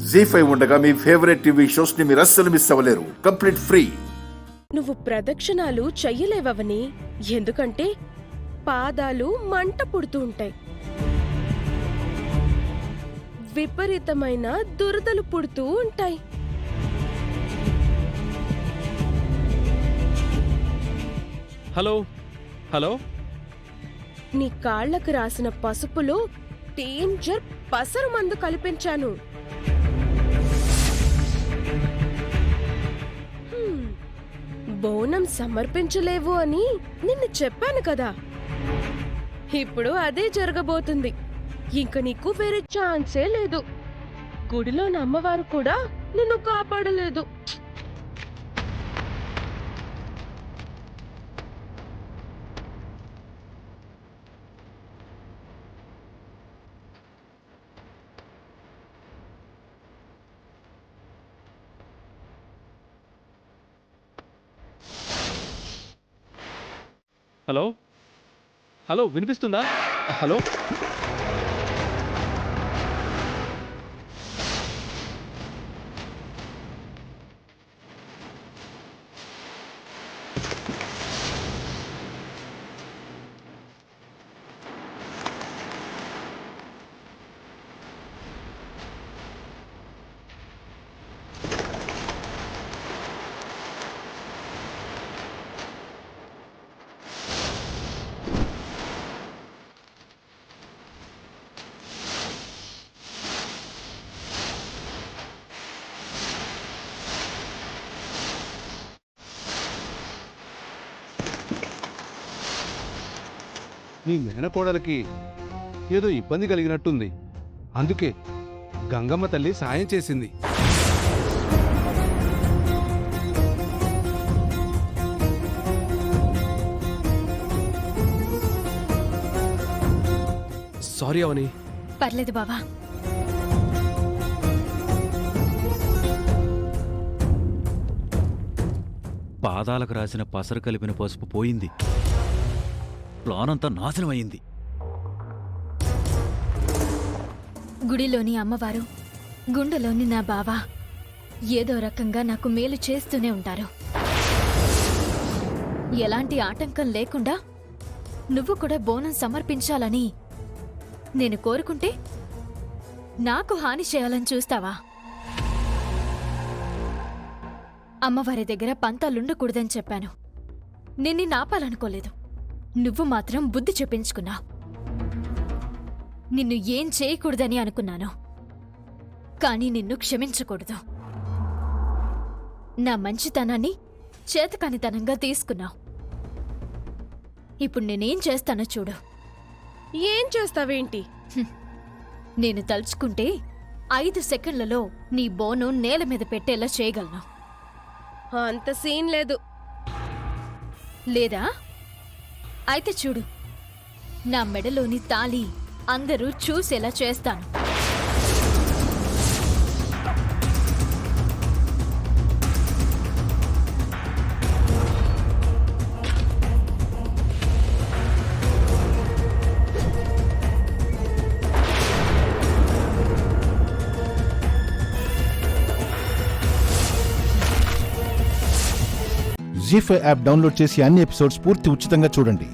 జీ5 ఉండగా మీ favourite TV shows ని మీరు అస్సలు మిస్ అవ్వలేరు. Complete free. నువ్వు ప్రదక్షిణాలు చెయ్యలేవని, ఎందుకంటే పాదాలు మంట పుడుతూ ఉంటాయి, విపరీతమైన దురదలు పుడుతూ ఉంటాయి. హలో హలో, నీ కాళ్లకు రాసిన పసుపులో డేంజర్ పసరు మందు కల్పించాను. బోనం సమర్పించలేవు అని నిన్ను చెప్పాను కదా, ఇప్పుడు అదే జరగబోతుంది. ఇంక నీకు వేరే ఛాన్సే లేదు. గుడిలోని అమ్మవారు కూడా నిన్ను కాపాడలేదు. హలో హలో, వినిపిస్తుందా? హలో, నీ మేనకోడలికి ఏదో ఇబ్బంది కలిగినట్టుంది. అందుకే గంగమ్మ తల్లి సాయం చేసింది. సారీ అవని. పర్లేదు బావా. పాదాలకు రాసిన పసరు కలిపిన పసుపు పోయింది. ప్లానంతా నాశనమైంది. గుడిలోని అమ్మవారు, గుండెలోని నా బావ ఏదో రకంగా నాకు మేలు చేస్తూనే ఉంటారు. ఎలాంటి ఆటంకం లేకుండా నువ్వు కూడా బోనం సమర్పించాలని నేను కోరుకుంటే నాకు హాని చేయాలని చూస్తావా? అమ్మవారి దగ్గర పంతాలుండకూడదని చెప్పాను. నిన్ను నాపాలనుకోలేదు. నువ్వు మాత్రం బుద్ధి చెప్పించుకున్నావు. నిన్ను ఏం చేయకూడదని అనుకున్నాను, కానీ నిన్ను క్షమించకూడదు. నా మంచితనాన్ని చేతకానితనంగా తీసుకున్నావు. ఇప్పుడు నేనేం చేస్తానో చూడు. ఏం చేస్తావేంటి? నేను తలుచుకుంటే 5 సెకండ్లలో నీ బోను నేల మీద పెట్టేలా చేయగలను. అంత సీన్ లేదు. లేదా? అయితే చూడు, నా మెడలోని తాళి అందరూ చూసేలా చేస్తాను. జీ5 యాప్ డౌన్లోడ్ చేసి అన్ని ఎపిసోడ్స్ పూర్తి ఉచితంగా చూడండి.